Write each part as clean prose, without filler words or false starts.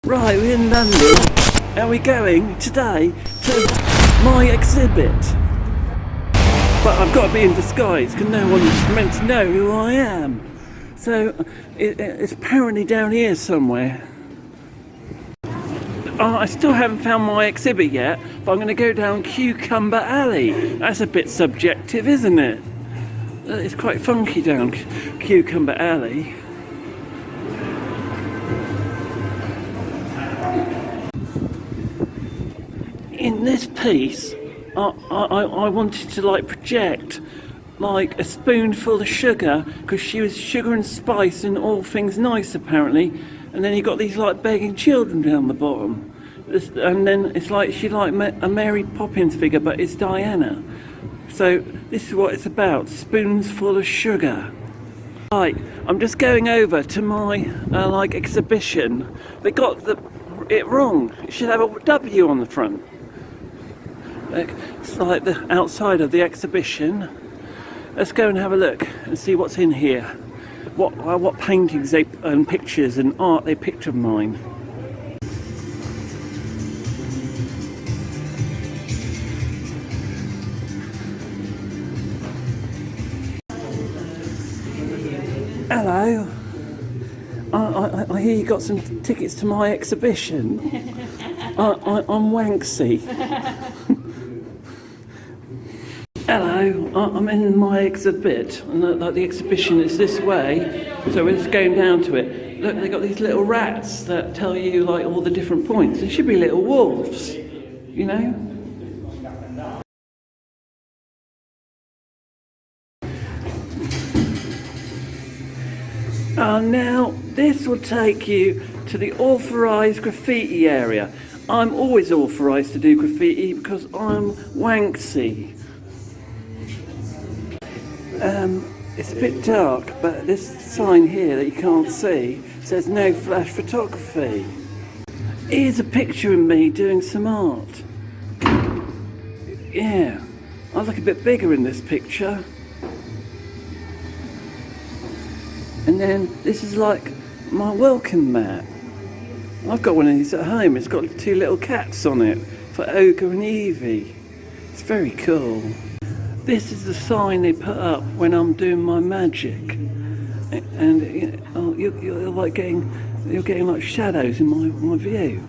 Right, we're in London and we're going today to my exhibit. But I've got to be in disguise because no one's meant to know who I am. So it's apparently down here somewhere. I still haven't found my exhibit yet, but I'm going to go down Cucumber Alley. That's a bit subjective, isn't it? It's quite funky down Cucumber Alley. In this piece, I wanted to project a spoonful of sugar, because she was sugar and spice and all things nice apparently, and then you got these begging children down the bottom, and then it's she's like a Mary Poppins figure, but it's Diana. So this is what it's about: spoons full of sugar. Right, I'm just going over to my exhibition. They got it wrong. It should have a W on the front. It's like the outside of the exhibition. Let's go and have a look and see what's in here. What paintings and pictures and art they picked of mine. Hello. I hear you got some tickets to my exhibition. I'm Wanksy. Hello, I'm in my exhibit, and the exhibition is this way, so we're just going down to it. Look, they got these little rats that tell you all the different points. They should be little wolves, you know? Now this will take you to the authorised graffiti area. I'm always authorised to do graffiti because I'm Wanksy. It's a bit dark, but this sign here that you can't see says no flash photography. Here's a picture of me doing some art. Yeah, I look a bit bigger in this picture. And then this is my welcome mat. I've got one of these at home. It's got two little cats on it for Ogre and Evie. It's very cool. This is the sign they put up when I'm doing my magic, and you're getting shadows in my view.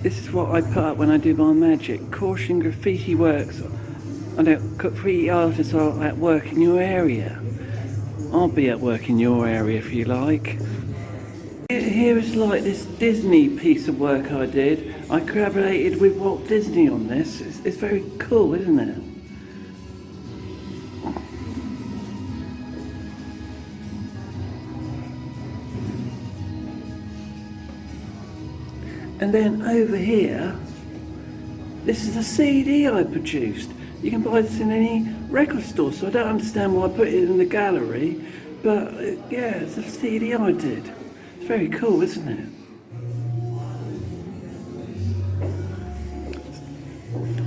This is what I put up when I do my magic. Caution: graffiti works. Graffiti artists are at work in your area. I'll be at work in your area if you like. Here is this Disney piece of work I did. I collaborated with Walt Disney on this. It's very cool, isn't it? And then over here, this is a CD I produced. You can buy this in any record store, so I don't understand why I put it in the gallery, but yeah, it's a CD I did. It's very cool, isn't it?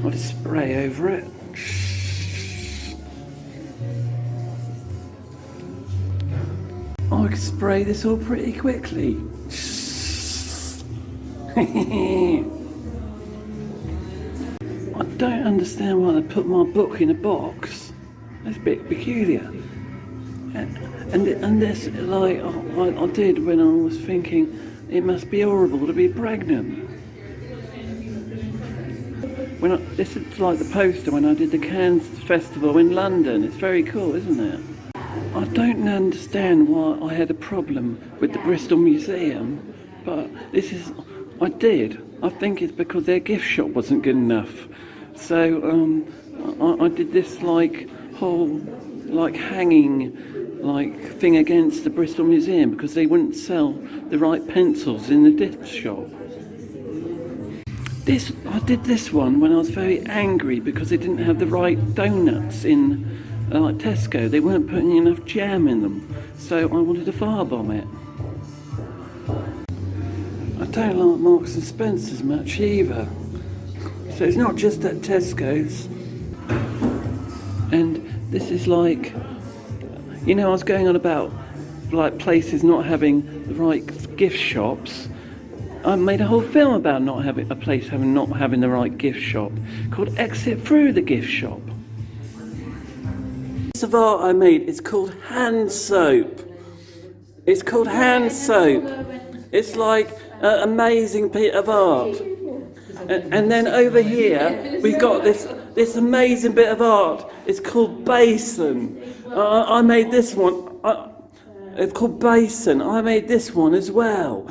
I'll just spray over it. I can spray this all pretty quickly. I don't understand why they put my book in a box. That's a bit peculiar. And this, I did when I was thinking it must be horrible to be pregnant. This is the poster when I did the Cannes Festival in London. It's very cool, isn't it? I don't understand why I had a problem with the Bristol Museum, but I did. I think it's because their gift shop wasn't good enough. So I did this whole hanging thing against the Bristol Museum because they wouldn't sell the right pencils in the gift shop. I did this one when I was very angry because they didn't have the right donuts in Tesco. They weren't putting enough jam in them, so I wanted to firebomb it. I don't like Marks and Spencer's much either. So it's not just at Tesco's. And this is I was going on about places not having the right gift shops. I made a whole film about not having a place not having the right gift shop, called Exit Through the Gift Shop. Piece of art I made is called hand soap. It's called hand soap. It's like an amazing piece of art. And then over here we've got this amazing bit of art. It's called basin. I made this one. It's called basin. I made this one as well.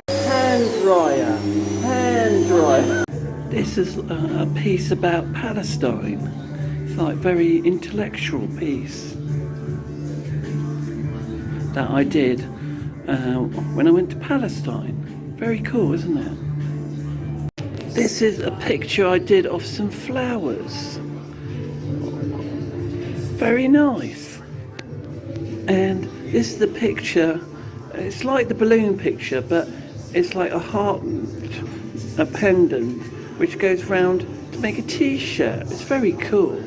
Hand dryer. Hand dryer. This is a piece about Palestine. It's like a very intellectual piece that I did when I went to Palestine. Very cool, isn't it? This is a picture I did of some flowers. Very nice. And this is the picture. It's like the balloon picture, but it's like a heart, a pendant, which goes round to make a t-shirt. It's very cool.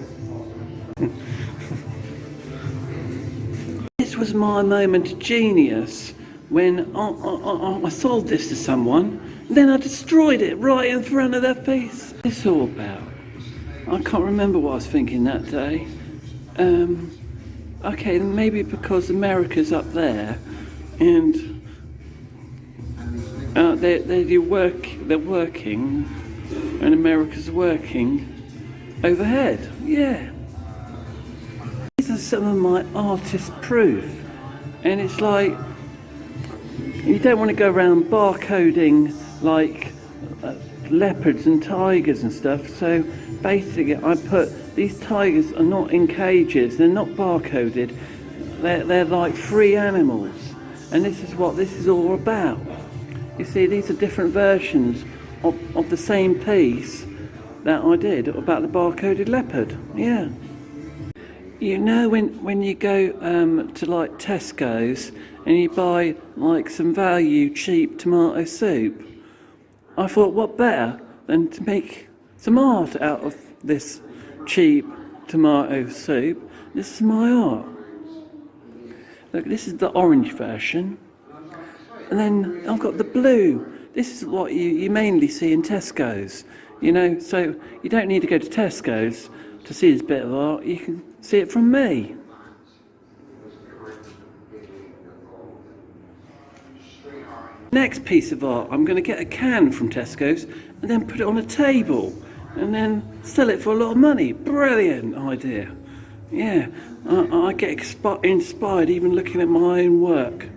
This was my moment of genius when I sold this to someone, and then I destroyed it right in front of their face. It's all about. I can't remember what I was thinking that day. Okay, maybe because America's up there, and they're working, and America's working overhead. Yeah. These are some of my artist proof, and it's like you don't want to go around barcoding like leopards and tigers and stuff. So basically, I put these tigers are not in cages. They're not barcoded. They're like free animals, and this is what this is all about. You see, these are different versions of the same piece that I did about the barcoded leopard. Yeah. You know, when you go to like Tesco's and you buy like some value cheap tomato soup, I thought what better than to make some art out of this cheap tomato soup. This is my art. Look, this is the orange version, and then I've got the blue. This is what you mainly see in Tesco's, you know, so you don't need to go to Tesco's to see this bit of art. You can see it from me. Next piece of art, I'm going to get a can from Tesco's and then put it on a table and then sell it for a lot of money. Brilliant idea. Yeah, I get inspired even looking at my own work.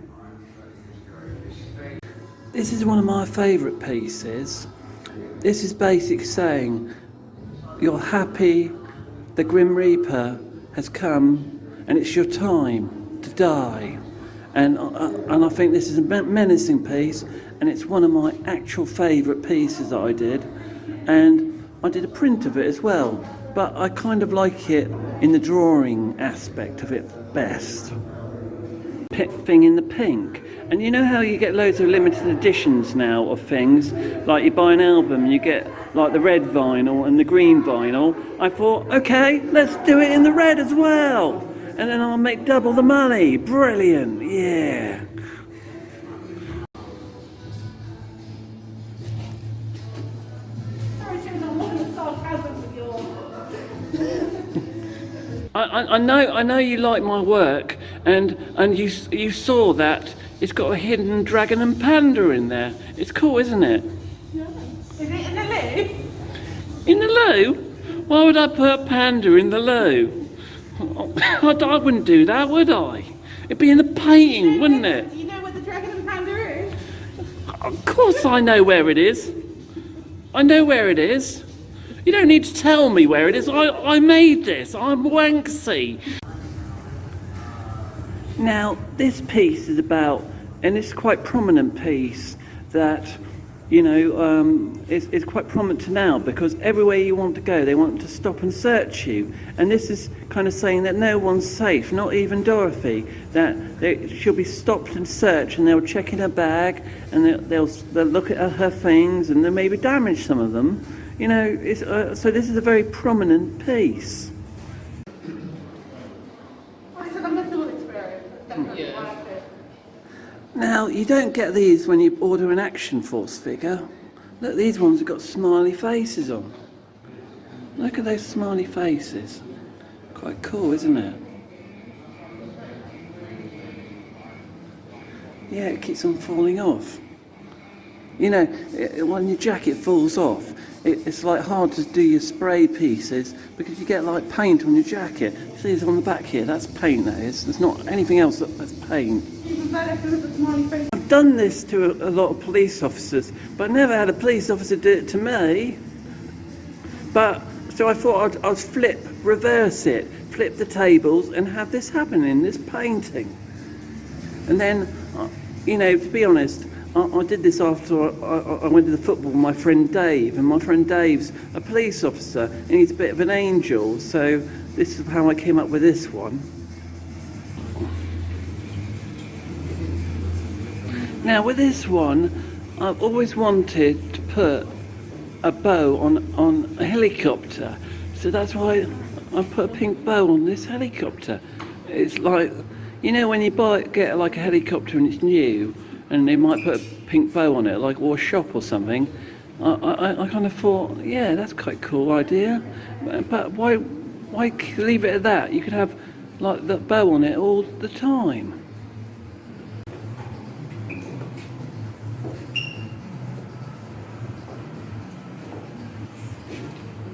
This is one of my favourite pieces. This is basically saying, you're happy, the Grim Reaper has come and it's your time to die. And I think this is a menacing piece, and it's one of my actual favourite pieces that I did. And I did a print of it as well, but I kind of like it in the drawing aspect of it best. Thing in the pink. And you know how you get loads of limited editions now of things, like you buy an album, you get like the red vinyl and the green vinyl. I thought, okay, let's do it in the red as well, and then I'll make double the money. Brilliant, yeah. Sorry, Tim, I'm not the sarcasm with your... I know you like my work, and you saw that it's got a hidden dragon and panda in there. It's cool, isn't it? Yeah. Is it in the loo? In the loo? Why would I put a panda in the loo? I wouldn't do that, would I? It'd be in the painting, wouldn't it? Do you know what the dragon and panda is? Of course I know where it is. I know where it is. You don't need to tell me where it is. I made this. I'm Wanksy. Now, this piece is about, and it's quite prominent piece that, you know, is quite prominent to now, because everywhere you want to go, they want to stop and search you. And this is kind of saying that no one's safe, not even Dorothy, that she'll be stopped and searched, and they'll check in her bag, and they'll look at her things, and they'll maybe damage some of them. You know, so this is a very prominent piece. Well, it's an unusual experience. It's definitely worth it. Now, you don't get these when you order an Action Force figure. Look, these ones have got smiley faces on. Look at those smiley faces. Quite cool, isn't it? Yeah, it keeps on falling off. You know, when your jacket falls off, it's like hard to do your spray pieces because you get like paint on your jacket. See, it's on the back here. That's paint, that is. There's not anything else that's paint. I've done this to a lot of police officers, but I never had a police officer do it to me. But so I thought I'd reverse it, flip the tables, and have this happen in this painting. And then, you know, to be honest, I did this after I went to the football with my friend Dave, and my friend Dave's a police officer, and he's a bit of an angel, so this is how I came up with this one. Now with this one, I've always wanted to put a bow on a helicopter, so that's why I put a pink bow on this helicopter. It's like, you know, when you get like a helicopter and it's new, and they might put a pink bow on it, like, or a shop or something. I kind of thought, yeah, that's quite a cool idea. But why leave it at that? You could have like the bow on it all the time.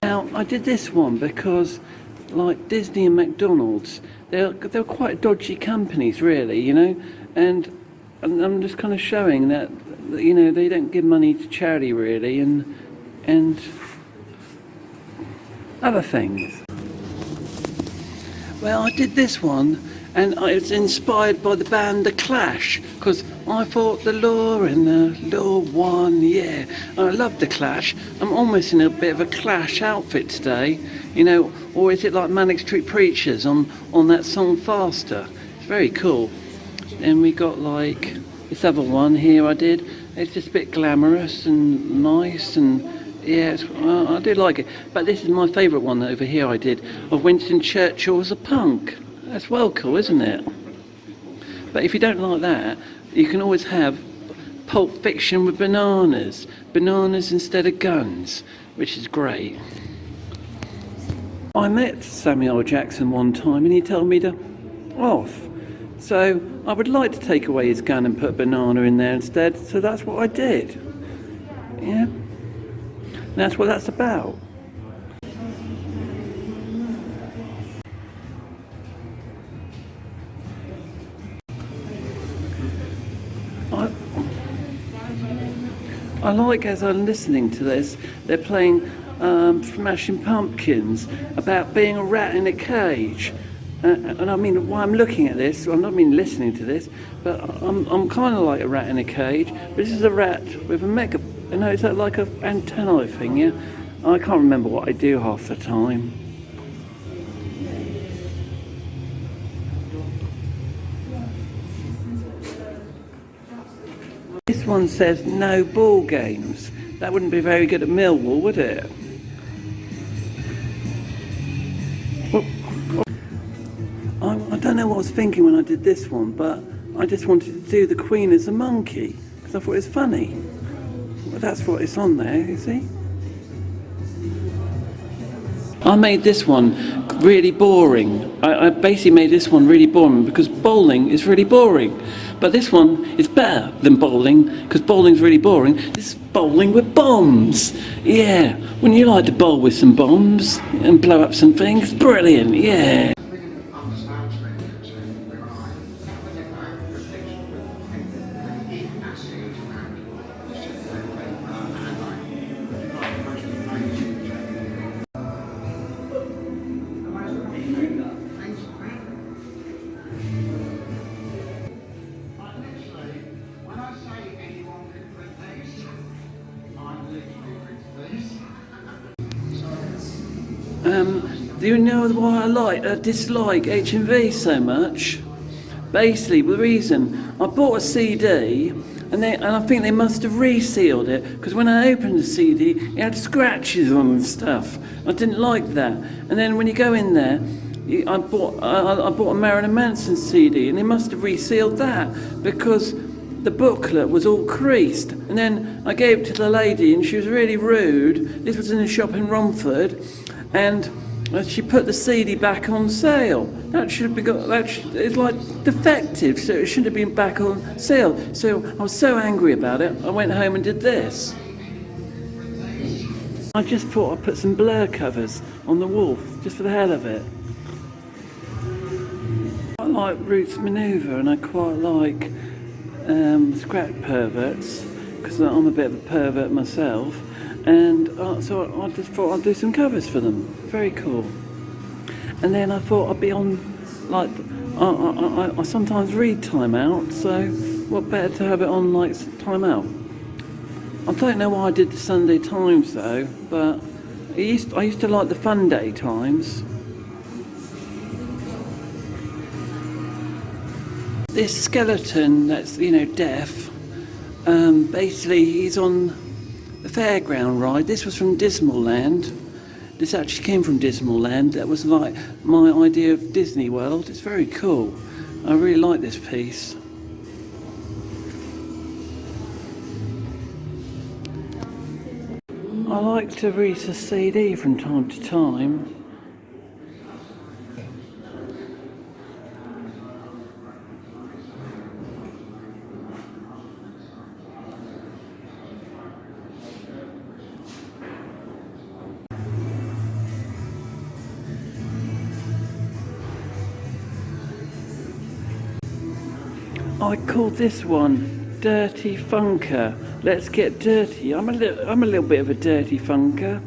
Now, I did this one because, like Disney and McDonald's, they're quite dodgy companies, really, you know, and I'm just kind of showing that, you know, they don't give money to charity really, and other things. Well, I did this one, and I was inspired by the band The Clash, because I thought the law and the law won, yeah. I love The Clash. I'm almost in a bit of a Clash outfit today, you know, or is it like Manic Street Preachers on that song Faster? It's very cool. And we got like this other one here I did. It's just a bit glamorous and nice, and yeah, I do like it. But this is my favourite one over here I did, of Winston Churchill as a punk. That's well cool, isn't it? But if you don't like that, you can always have Pulp Fiction with bananas. Bananas instead of guns, which is great. I met Samuel L. Jackson one time and he told me to off. So I would like to take away his gun and put a banana in there instead, so that's what I did. Yeah, and that's what that's about. I like, as I'm listening to this, they're playing Smashing Pumpkins about being a rat in a cage. And I mean, while I'm looking at this, I'm not listening to this, but I'm kind of like a rat in a cage. But this is a rat with a you know, it's like an antenna thing, yeah? I can't remember what I do half the time. This one says no ball games. That wouldn't be very good at Millwall, would it? I don't know what I was thinking when I did this one, but I just wanted to do the Queen as a monkey because I thought it was funny. Well, that's what it's on there, you see. I made this one really boring. I basically made this one really boring because bowling is really boring. But this one is better than bowling because bowling's really boring. This is bowling with bombs. Yeah, when you like to bowl with some bombs and blow up some things, brilliant, yeah. Do you know why I dislike HMV so much? Basically, the reason I bought a CD and I think they must have resealed it because when I opened the CD, it had scratches on and stuff. I didn't like that. And then when you go in there, I bought a Marilyn Manson CD and they must have resealed that because the booklet was all creased, and then I gave it to the lady and she was really rude. This was in a shop in Romford, and she put the CD back on sale. That should have been it's like defective, so it shouldn't have been back on sale. So I was so angry about it, I went home and did this. I just thought I'd put some blur covers on the wolf, just for the hell of it. I like Roots Manoeuvre, and I quite like Scrap Perverts, because I'm a bit of a pervert myself, and so I just thought I'd do some covers for them. Very cool. And then I thought I'd be on, like, I sometimes read Time Out, so what better to have it on like Time Out. I don't know why I did the Sunday Times though, but I used to like the Fun Day Times. This skeleton that's, deaf, basically he's on the fairground ride. This was from Dismaland. This actually came from Dismaland. That was like my idea of Disney World. It's very cool. I really like this piece. I like to read a CD from time to time. I called this one Dirty Funker. Let's get dirty. I'm a little bit of a dirty funker.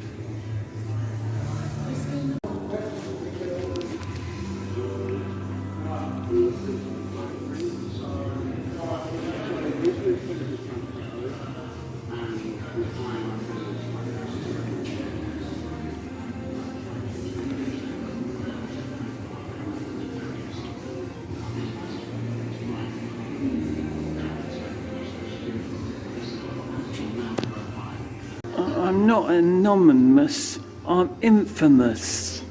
I'm not anonymous, I'm infamous.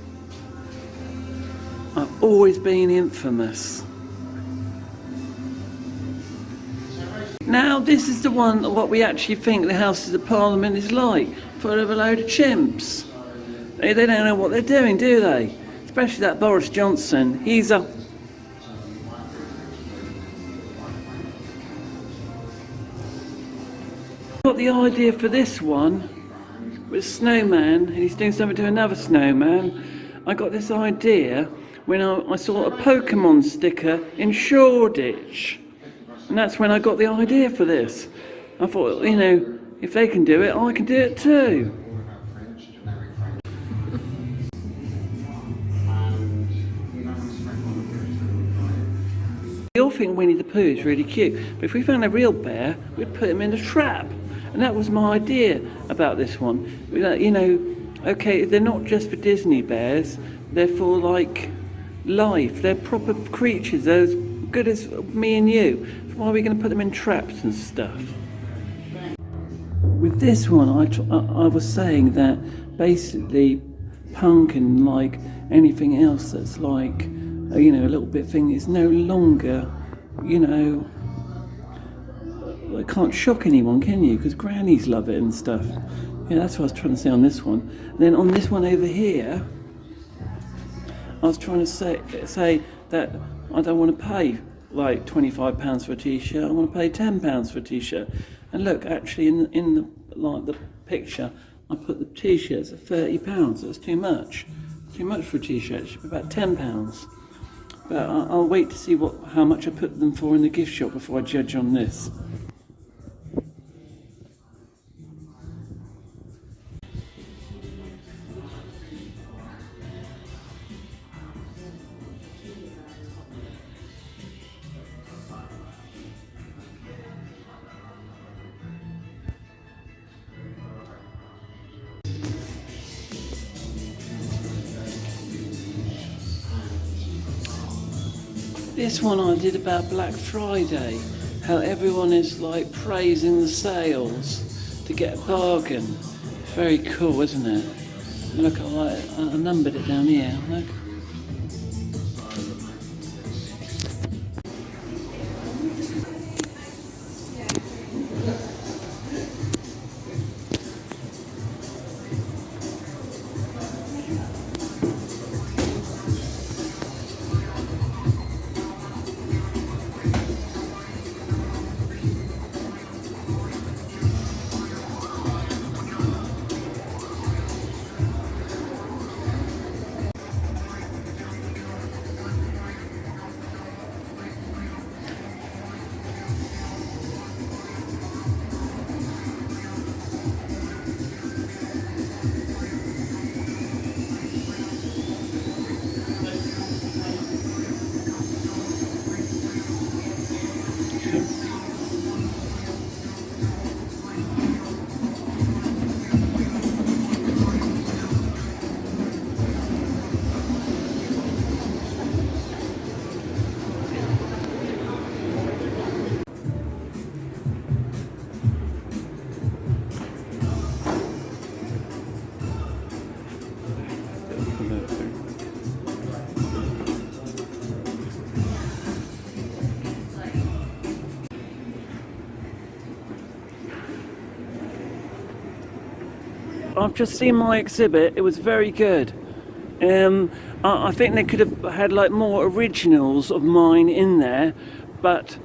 I've always been infamous. Now this is the one what we actually think the Houses of Parliament is like, full of a load of chimps. They don't know what they're doing, do they? Especially that Boris Johnson. He's a... Got the idea for this one with Snowman, and he's doing something to another snowman. I got this idea when I saw a Pokemon sticker in Shoreditch, and that's when I got the idea for this. I thought, if they can do it, I can do it too. We all think Winnie the Pooh is really cute, but if we found a real bear, we'd put him in a trap. And that was my idea about this one. Okay, they're not just for Disney bears, they're for like life. They're proper creatures, they're as good as me and you. So why are we going to put them in traps and stuff? With this one, I was saying that basically punk and like anything else that's like, a little bit thing is no longer, I can't shock anyone, can you? Because grannies love it and stuff. Yeah, that's what I was trying to say on this one. Then on this one over here, I was trying to say that I don't want to pay like £25 for a t-shirt. I want to pay £10 for a t-shirt. And look, actually, in the picture, I put the t-shirts at £30. That's too much. Too much for a t-shirt. It should be about £10. But I'll wait to see how much I put them for in the gift shop before I judge on this. This one I did about Black Friday, how everyone is like praising the sales to get a bargain. Very cool, isn't it? Look, I numbered it down here, look. I've just seen my exhibit. It was very good. I think they could have had like more originals of mine in there, but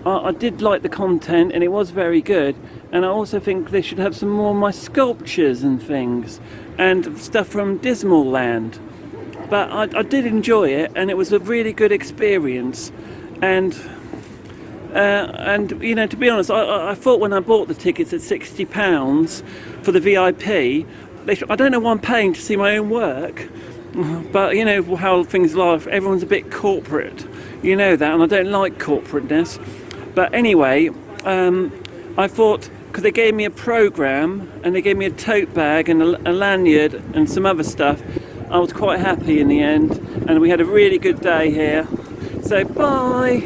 I did like the content and it was very good. And I also think they should have some more of my sculptures and things and stuff from Dismal Land. But I did enjoy it, and it was a really good experience. And you know, to be honest, I thought when I bought the tickets at £60 for the VIP, I don't know why I'm paying to see my own work. But you know how things are, everyone's a bit corporate, you know that, and I don't like corporateness. But anyway, I thought, because they gave me a programme and they gave me a tote bag and a lanyard and some other stuff, I was quite happy in the end, and we had a really good day here. So bye!